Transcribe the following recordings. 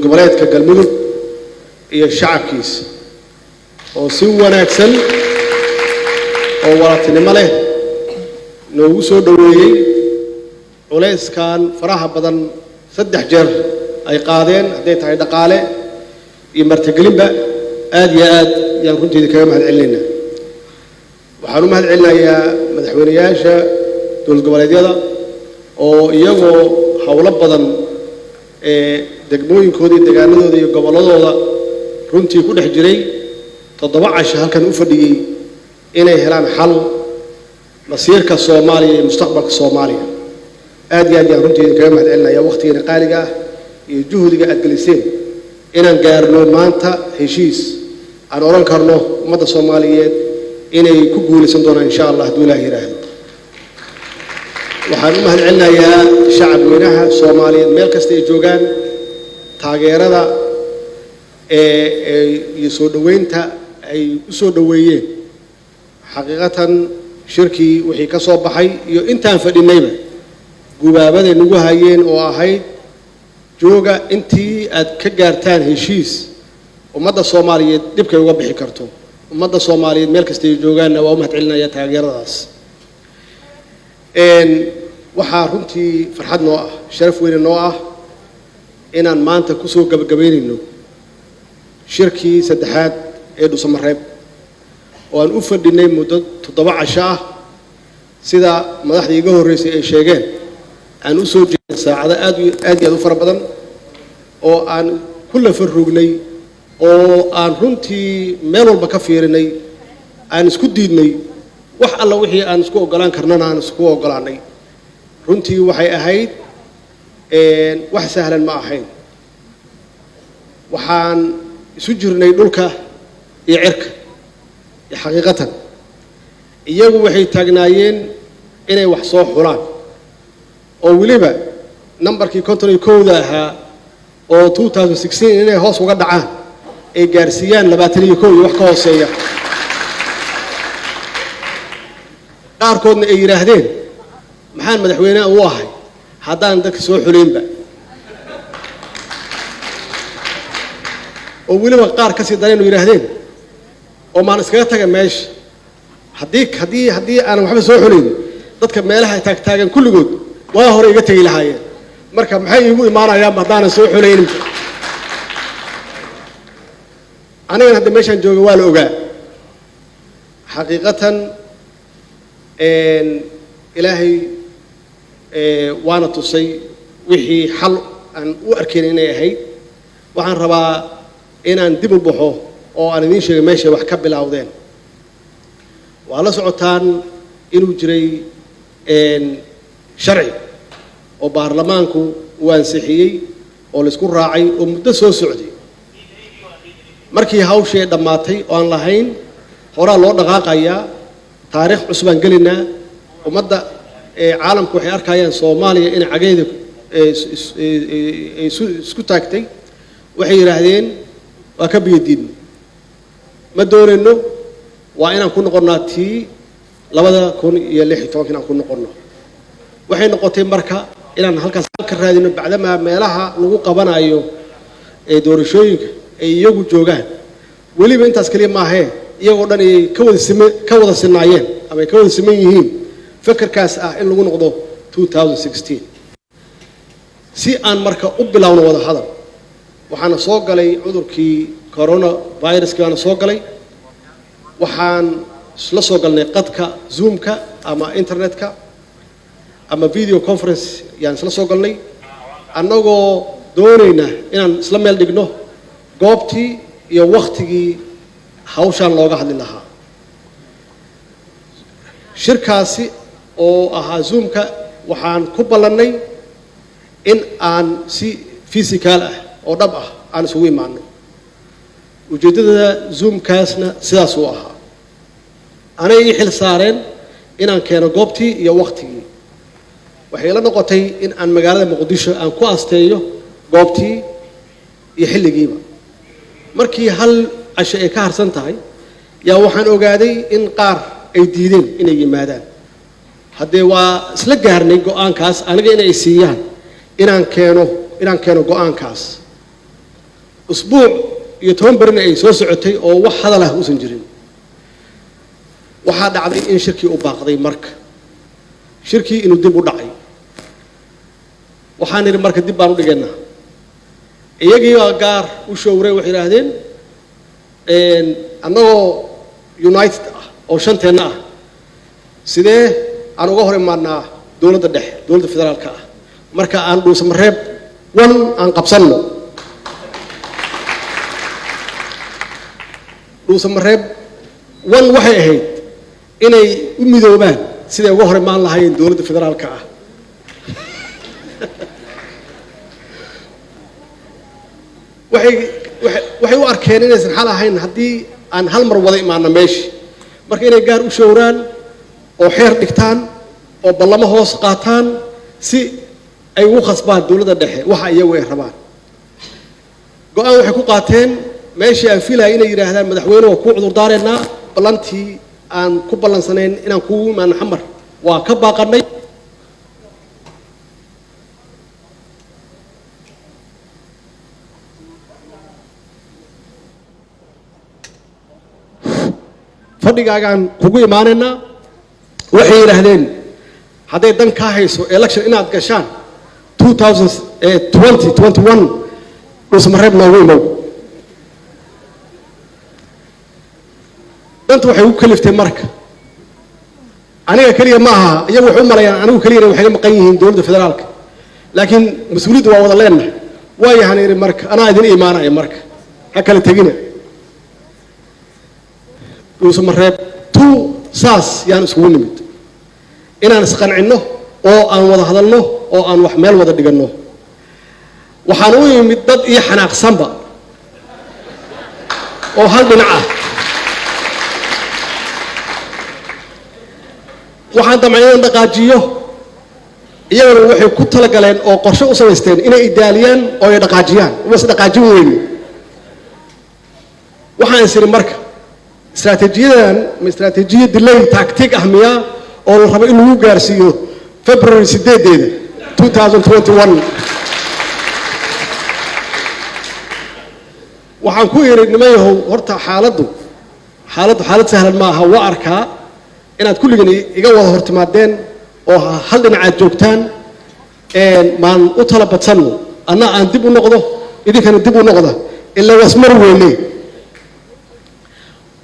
goboleedka galmudug iyo shacabkiisa oo si wanaagsan oo walatinimo leh noogu soo dhaweeyay culeyskan faraha badan 3 jeer ay qaadeen haday tahay dhaqaale iyo martigelinba aad iyo aad yaan runtii kaga mahadcelinaynaa waxaan u mahadcelinayaa madaxweynayaasha dowlad goboleedyada oo iyagoo hawlo badan degmooyinkooda iyo deegaanadooda iyo goboladooda runtii ku dhex jiray 7 casho halkan u fadhiyay inay helaan xal masiirka Soomaaliya iyo mustaqbalka Soomaaliya aad iyo aad yaan runtii kaga mahadcelinayaa waqtigeena qaaliga ah iyo juhdiga aad geliseen inaan gaarno maanta heshiis aan oran karno ummadda Soomaaliyeed inay ku guuleysan doonaan insha Allah haddii Ilaahay yiraahdo waxaan u mahadcelinayaa shacabweynaha Soomaaliyeed meel kasta ay joogaan taageerada iyo soo dhaweynta ay u soo dhaweeyeen xaqiiqatan shirkii wixii ka soo baxay iyo intaan fadhinayba gubaabada nagu hayeen oo ahayd jooga intii aad ka gaartaan heshiis ummadda Soomaaliyeed dibkay uga bixi karto ummadda Soomaaliyeed meel kasta ay joogaan waa u mahadcelinayaa taageeradaas waxaa runtii farxad noo ah sharaf weyn noo ah inaan maanta ku soo gabagabeynayno shirkii saddexaad ee Dhuusamareeb oo aan u fadhinay muddo 7 casho ah sida madaxdii iga horeysay ay sheegeen aan u soo jeedin saacado aad u fara badan oo aan kula farrugnay oo aan runtii meel walba ka fiirinay aan isku diidnay wax alla wixii aan isku ogolaan karnana aan isku ogolaanay runtii waxay ahayd wax sahlan ma ahayn waxaan isu jirnay dhulka iyo cirka iyo xaqiiqatan iyagu waxay taagnaayeen inay wax soo xulaan oo waliba numberkii 51 ahaa oo 2016 inay hoos uga dhacaan ay gaarsiiyaan 21 iyo wax ka hooseeya qaarkoodna ay yiraahdeen maxaan madaxweynaha u ahay haddaan dadka soo xuleynba oo waliba qaar ka sii dareen yiraahdeen oo maan iskaga taga meesha haddii aan waxba soo xuleyn dadka meelaha taagan kulligood waa hore iga tagi lahaayeen marka maxay igu imaanayaan haddaan soo xuleyn aniga hadda meeshan jooga waa la ogaa xaqiiqatan ilaahay waana tusay wixii xal aan u arkayn inay ahayd waxaan rabaa inaan dib u baxo oo aan idin sheegay meesha wax ka bilowdeen waa la socotaan inuu jiray sharci oo baarlamaanku uu ansixiyay oo la isku raacay oo muddo soo socday markii hawshii dhamaatay oo aan lahayn horaa loo dhaqaaqayaa taariikh cusub aan gelinaa ummadda caalamku waxay arkayaan Soomaaliya in cageeda isku taagtay waxay yiraahdeen waa ka biyadiin ma doonayno waa inaan ku noqonnaa tii 2016 inaan ku noqonno waxay noqotay marka inaan halkaas ka raadino bacdama meelaha lagu qabanayo doorashooyinka ay iyagu joogaan waliba intaas kaliya ma ahayn iyagoo dhan ay ka wada sinaayeen ama ay ka wada siman yihiin fikirkaas ah in lagu noqdo 2016 si aan marka u bilowno wada hadal waxaana soo galay cudurkii corona virus kaana soo galay waxaan isla soo galnay qadka zoomka ama internetka ama video conference yaan isla soo galnay annagoo doonayna inaan isla meel dhigno goobtii iyo waqtigii hawshaan looga hadli lahaa shirkaasi oo ahaa zoomka waxaan ku ballanay in aan si physical ah oo dhab ah aan isugu imaano ujeedada zoomkaasna sidaas uu ahaa anay ii xil saareen inaan keeno goobtii iyo waqtigii waxay la noqotay in aan magaalada Muqdisho aan ku asteeyo goobtii iyo xilligiiba markii hal casho ay ka harsan tahay yaa waxaan ogaaday in qaar ay diideen inay yimaadaan haddee waa isla gaarnay go'aankaas aniga inay siiyaan inaan keeno go'aankaas أسبوع يتومبرنا أي سوس عتي أو واحد له وسنجرين واحد عضي إن شركي أباقضي مرك شركي إنه دب ودعي وحان المرك دب بانو دجنا يجي قار وشوري وحيرهدين إن أنه يونايتد أو شنتنا سيده أنا جوهر معنا دولة الدح دولة الفدرال كا مركا أن دوس مرهب ون أن قبصنا دوس مرهب ون وحي هيد إني أمي ذوبان سيده جوهر معنا هاي دولة الفدرال كا waxay u arkeen inaysan xal ahayn haddii aan hal mar wada imaano meeshii marka inay gaar u showraan oo xeer dhigtaan oo ballamo hoos qaataan si ay ugu khasbaan dowladda dhexe waxa iyagu ay rabaan go'aan waxay ku qaateen meeshii aan filayay inay yidhaahdaan madaxweyne waa kuu cudur daareynaa ballantii aan ku ballansanayn inaan kugu imaano xamar waa ka baaqanay fadhigaagaan kugu imaanayna waxay yiraahdeen haday dan ka hayso election inaad gashaan 2021 usmareeb noogu imow dantu waxay u kaliftay marka aniga kaliya ma aha iyagu waxay u malayaan anigu kaliya waxay maqan yihiin dowladda federaalka laakiin mas'uuliyaddu waa wada leenahay waa yahay marka ana idin imaanay marka ha kala tagina usmareeb tu saas yaan isku nimid inaan isqancino oo aan wada hadalno oo aan wax meel wada dhigano waxaan u yimid dad iyo xanaaqsanba oo hal dhinac ah waxaan damcayeen dhaqaajiyo iyaguna waxay ku talagaleen oo qorshe u samaysteen inay idaaliyaan oo ay dhaqaajiyaan was dhaqaajin weyn waxaan isiri marka استراتيجية استراتيجية delay tactic أهمية أو الربع إنه جارسيو February 2021 وحنكوير إن ما هو هرتا حالته سهل ما هو أركا إن كل جني يجوا هرت مادين أو حلنا عاد جوكتان إن ما أطلب بتصنو أنا أندبو نقطة إذا كان ندبو نقطة إلا واسمر ويني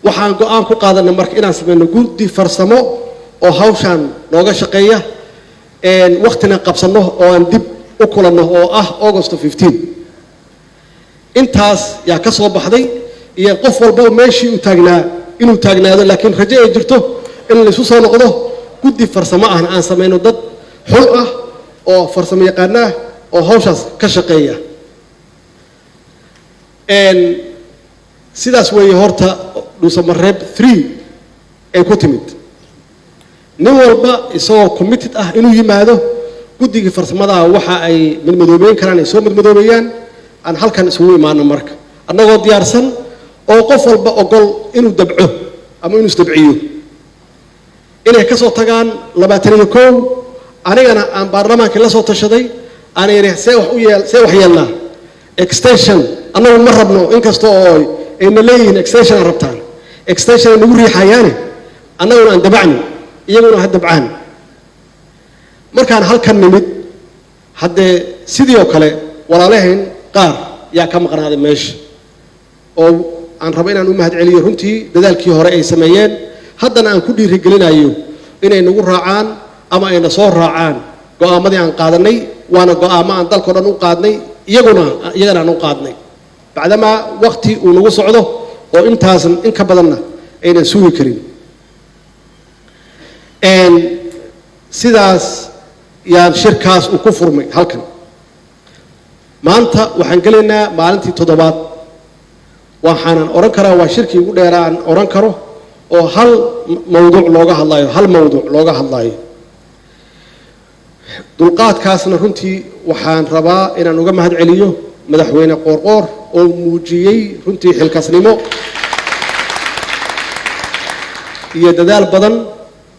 waxaan go'aan ku qaadanay marka inaan sameeyno guddi farsamo oo hawshan nooga shaqeeya waqtina qabsano oo aan dib u kulanno oo ah August 15 intaas yaa ka soo baxday iyo qof walba meeshii uu taagnaa inuu taagnaado laakiin rajo ay jirto in la isu soo noqdo guddi farsamo ah aan sameeyno dad xul ah oo farsamo yaqaan ah oo hawshaas ka shaqeeya sidaas way horta usmareeb 3 ay ku timid nin walba isoo committed ah inuu yimaado guddiga farsamada waxa ay midmadoobeyn karaan ay soo midmadoobeeyaan aan halkan isugu imaano marka annagoo diyaarsan oo qof walba ogol inuu dabco ama inuu isdabciyo inay ka soo tagaan 21 anigana aan baarlamaanka la soo tashaday aan see wax yeelnaa extension annagu ma rabno inkastoo oo ay leeyihiin extension rabtaan extension nagu riixayaan annaguna aan dabacni iyaguna ha dabcaan markaan halkan nimid haddee sidii oo kale walaalahayn qaar yaa ka maqnaaday meesha oo aan rabo inaan u mahadceliyo runtii dadaalkii hore ay sameeyeen haddana aan ku dhiirigelinayo inay nagu raacaan ama ayna soo raacaan go'aamadii aan qaadanay waana go'aamo aan dalkoo dhan u qaadnay iyagana aan u qaadnay bacdama waqti uu nagu socdo oo intaasan in ka badanna aynan sugi karin sidaas yaan shirkaas uu ku furmay halkan maanta waxaan gelaynaa maalintii 7aad waxaanan oran karaa waa shirkii ugu dheeraa aan oran karo oo hal mawduuc looga hadlayo dulqaadkaasna runtii waxaan rabaa inaan uga mahadceliyo madaxweyne qoorqoor oo muujiyay runtii xilkasnimo iyo dadaal badan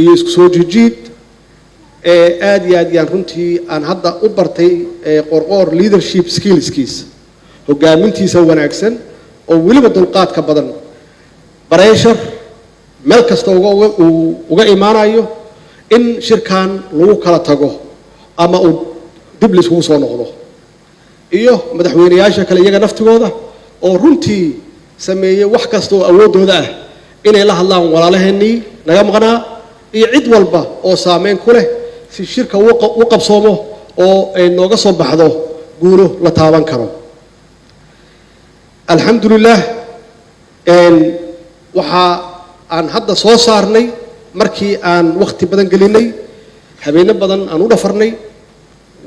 iyo isku soo jijiid aad iyo aad yaan runtii aan hadda u bartay qoorqoor leadership skillskiisa hogaamintiisa wanaagsan oo weliba dulqaadka badan bareshar meel kasta uga imaanayo in shirkan lagu kala tago ama uu dib layskugu soo noqdo iyo madaxweynayaasha kale iyaga naftigooda oo runtii sameeyey wax kasta oo awoodooda ah inay la hadlaan walaalaheenii naga maqnaa iyo cid walba oo saameyn ku leh si shirka u qabsoomo oo ay nooga soo baxdo guulo la taaban karo alxamdulilah waxa aan hadda soo saarnay markii aan waqti badan gelinay habeeno badan aan u dhafarnay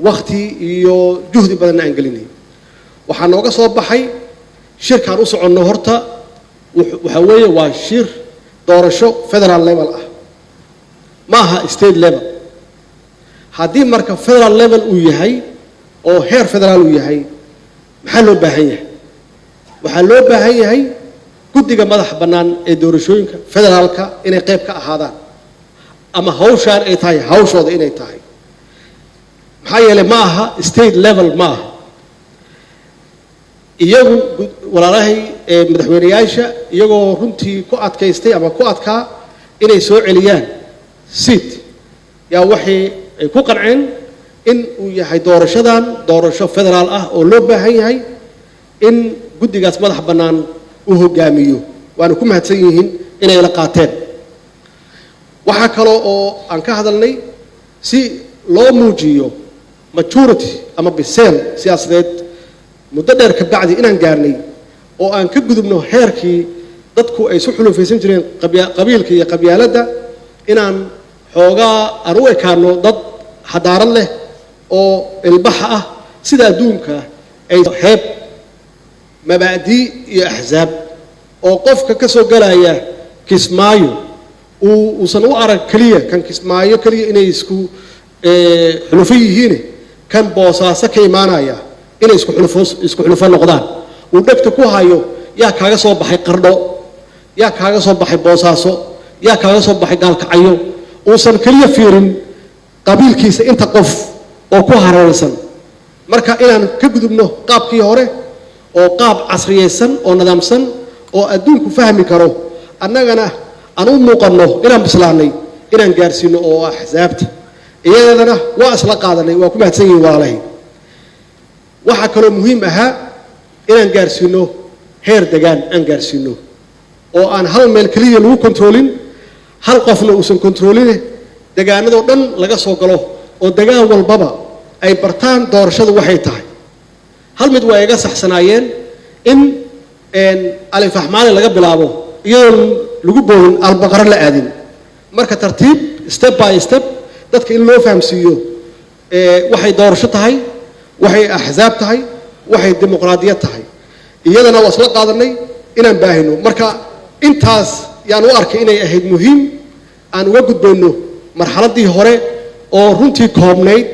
waqti iyo juhdi badan aan gelinay waxaa nooga soo baxay shirkaan u soconno horta waxa weeye waa shir doorasho federal level ah ma aha state level haddii marka federal level uu yahay oo heer federaal uu yahay maxaa loo baahan yahay waxaa loo baahan yahay guddiga madaxa bannaan ee doorashooyinka federaalka inay qayb ka ahaadaan ama hawshaan ay tahay hawshooda inay tahay maxaa yeelay ma aha state level ma aha iyagu walaalahay madaxweynayaasha iyagoo runtii ku adkaystay ama ku adkaa inay soo celiyaan seat yaa waxay ay ku qanceen in uu yahay doorashadan doorasho federaal ah oo loo baahan yahay in guddigaas madax bannaan uu hogaamiyo waana ku mahadsan yihiin inay la qaateen waxaa kaloo oo aan ka hadalnay si loo muujiyo maturity ama biseel siyaasadeed muddo dheer ka bacdi inaan gaarnay oo aan ka gudubno heerkii dadku ay isu xulufaysan jireen qabiilka iyo qabyaaladda inaan xoogaa aan u ekaano dad xadaarad leh oo ilbaxa ah sida adduunka ay heeb mabaadi' iyo axsaab oo qofka ka soo galaya kismaayo uusan u arag keliya kan kismaayo keliya inay isku xulufo yihiin kan boosaaso ka imaanaya inay isku xulufo noqdaan uu dhegta ku hayo yaa kaaga soo baxay qardho yaa kaaga soo baxay boosaaso yaa kaaga soo baxay gaalkacyo uusan keliya fiirin qabiilkiisa inta qof oo ku hareeraysan marka inaan ka gudubno qaabkii hore oo qaab casriyeysan oo nidaamsan oo adduunku fahmi karo annagana aan u muuqanno inaan bislaanay inaan gaarsiino oo axsaabta iyadana waa isla qaadanay waa ku mahadsan yihiin walaalahay waxaa kaloo muhiim ahaa inaan gaarsiino heer degaan aan gaarsiino oo aan hal meel keliya lagu kontroolin hal qofna uusan kontrooline degaanadoo dhan laga soo galo oo degaan walbaba ay bartaan doorashadu waxay tahay hal mid waa iga saxsanaayeen in alifaxmaali laga bilaabo iyadoon lagu boolin albaqaro la aadin marka tartiib step by step dadka in loo fahamsiiyo waxay doorasho tahay waxay axsaab tahay waxay dimuqraadiyad tahay iyadana waa isla qaadanay inaan baahino marka intaas yaan u arkay inay ahayd muhiim aan uga gudbayno marxaladdii hore oo runtii koobnayd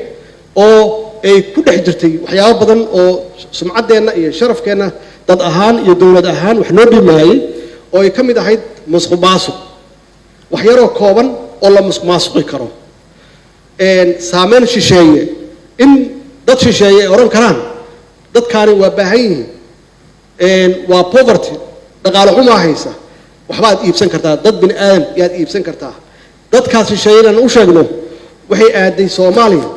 oo ay ku dhex jirtay waxyaabo badan oo sumcaddeenna iyo sharafkeenna dad ahaan iyo dowlad ahaan wax noo dhimaayey oo ay ka mid ahayd musuqmaasuq wax yaroo kooban oo la musuqmaasuqi karo saameyn shisheeye in dad shisheeye ay odhan karaan dadkaani waa baahan yihiin waa poverty dhaqaale xumaa haysa waxbaad iibsan kartaa dad bini aadam yaad iibsan kartaa dadkaas shisheeye inaan u sheegno waxay aaday soomaaliya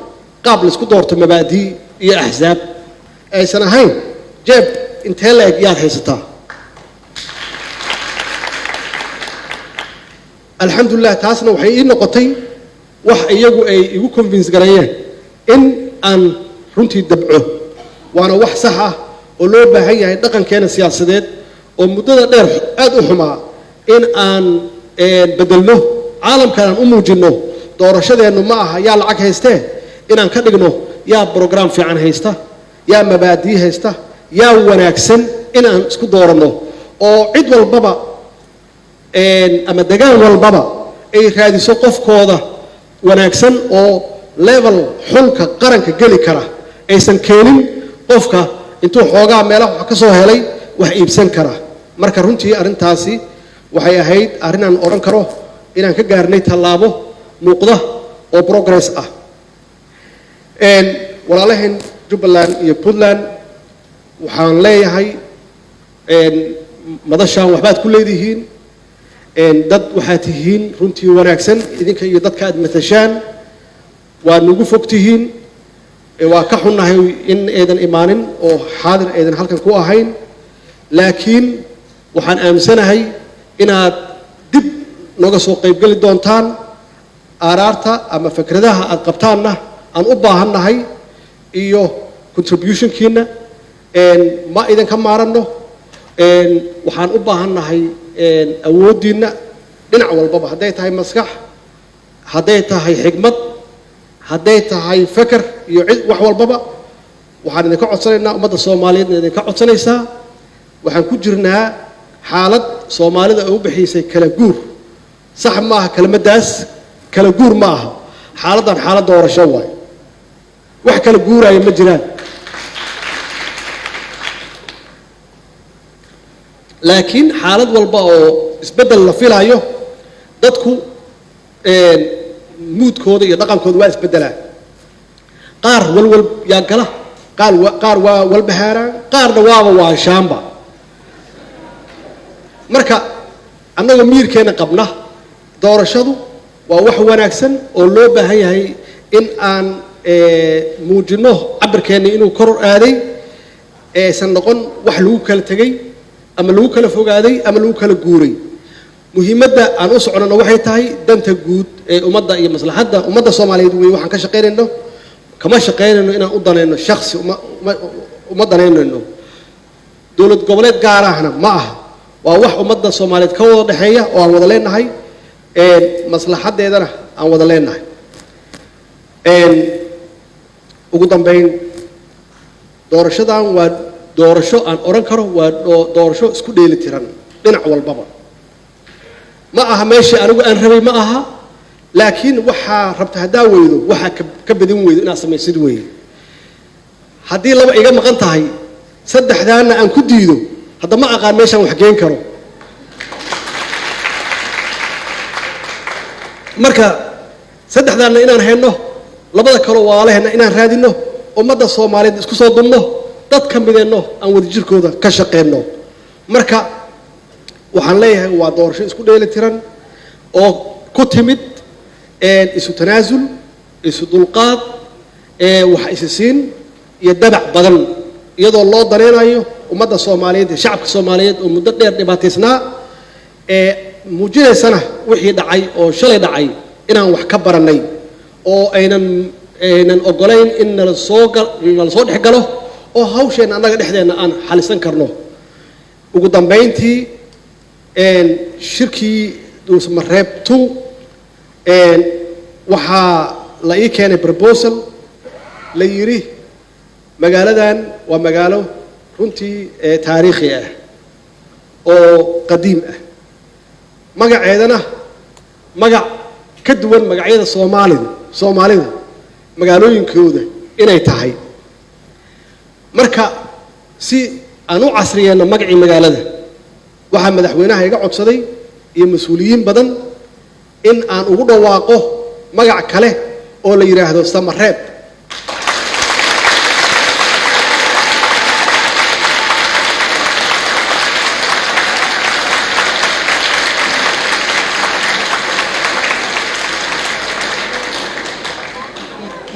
qaab laisku doorto mabaadii iyo axsaab aysan ahayn jeeb intee la eg yaad haysataa alxamdulilah taasna waxay ii noqotay wax iyagu ay igu convince gareeyeen in aan runtii dabco waana wax sax ah oo loo baahan yahay dhaqankeena siyaasadeed oo muddada dheer aad u xumaa in aan bedelno caalamkan aan u muujinno doorashadeennu ma aha yaa lacag haystee inaan ka dhigno yaa brogram fiican haysta yaa mabaadii haysta yaa wanaagsan inaan isku dooranno oo cid walbaba ama degaan walbaba ay raadiso qofkooda wanaagsan oo level xulka qaranka geli kara aysan keenin qofka intuu xoogaa meelaha wax ka soo helay wax iibsan kara marka runtii arrintaasi waxay ahayd arrinaan odhan karo inaan ka gaarnay tallaabo muuqda oo progress ah walaalaheen jubbaland iyo puntland waxaan leeyahay madashaan waxbaad ku leedihiin dad waxaad tihiin runtii wanaagsan idinka iyo dadka aad matashaan waa nagu fog tihiin waa ka xunnahay in aydan imaanin oo xaadir aydan halkan ku ahayn laakiin waxaan aaminsanahay inaad dib nooga soo qaybgeli doontaan aaraarta ama fikradaha aad qabtaanna aan u baahannahay iyo contributionkiina ma idinka maaranno waxaan u baahannahay awooddiinna dhinac walbaba hadday tahay maskax hadday tahay xigmad hadday tahay feker iyo cid wax walbaba waxaan idinka codsanaynaa ummadda soomaaliyeedna idinka codsanaysaa waxaan ku jirnaa xaalad soomaalida ay u bixisay kala guur sax ma aha kelmaddaas kala guur ma aha xaaladdan xaalad doorasho waaye wax kala guuraya ma jiraan laakiin xaalad walba oo isbeddel la filayo dadku muudkooda iyo dhaqankooda waa isbeddelaan qaar walwal yaa gala qaar waa walbahaaraan qaarna waaba waanshaanba marka annagoo miirkeenna qabna doorashadu waa wax wanaagsan oo loo baahan yahay in aan muujinno cabirkeenna inuu kor aaday aysan noqon wax lagu kala tegey ama lagu kala fogaaday ama lagu kala guuray muhiimadda aan u soconano waxay tahay danta guud ee ummadda iyo maslaxadda ummadda soomaaliyeed wey waxaan ka shaqaynayno kama shaqaynayno inaan u danayno shaksi uma danaynayno dowlad goboleed gaar ahna ma aha waa wax ummadda soomaaliyeed ka wada dhexeeya oo aan wada leenahay maslaxaddeedana aan wada leenahay ugu dambayn doorashadan waa doorasho aan oran karo waa doorasho isku dheeli tiran dhinac walbaba ma aha meeshii anigu aan rabay ma aha laakiin waxaa rabta haddaa weydo waxaa ka badin weydo inaad samaysid weeye haddii laba iga maqan tahay saddexdaanna aan ku diido hadda ma aqaan meeshaan wax geen karo marka saddexdaanna inaan hayno labada kaloo waalaheenna inaan raadinno ummadda soomaaliyeed isku soo dumno dad ka mideenno aan wadajirkooda ka shaqeenno marka waxaan leeyahay waa doorasho isku dheeli tiran oo ku timid isu tanaasul isu dulqaad wax isi siin iyo dabac badan iyadoo loo danaynayo ummadda soomaaliyeed iyo shacabka soomaaliyeed oo muddo dheer dhibaataysnaa muujinaysana wixii dhacay oo shalay dhacay inaan wax ka barannay oo aynan ogolayn in nala soo dhex galo oo hawsheenna annaga dhexdeenna aan xalisan karno ugu dambayntii shirkii dhuusamareeb 2 waxaa la ii keenay proposal la yidhi magaaladan waa magaalo runtii taariikhi ah oo qadiim ah magaceedana magac ka duwan magacyada soomaalida magaalooyinkooda inay tahay marka si aan u casriyeenno magacii magaalada waxaa madaxweynaha iga codsaday iyo mas-uuliyiin badan in aan ugu dhawaaqo magac kale oo la yidhaahdo samareeb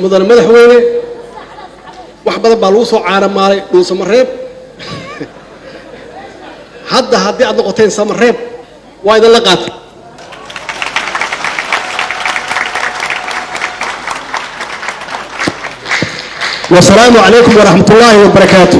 mudane madaxweyne wax badan baa lagu soo caaramaalay dhuusamareeb hadda haddii aad noqoteen samareeb waa idinla qaatay wasalaamu calaykum waraxmat ullaahi wabarakaatu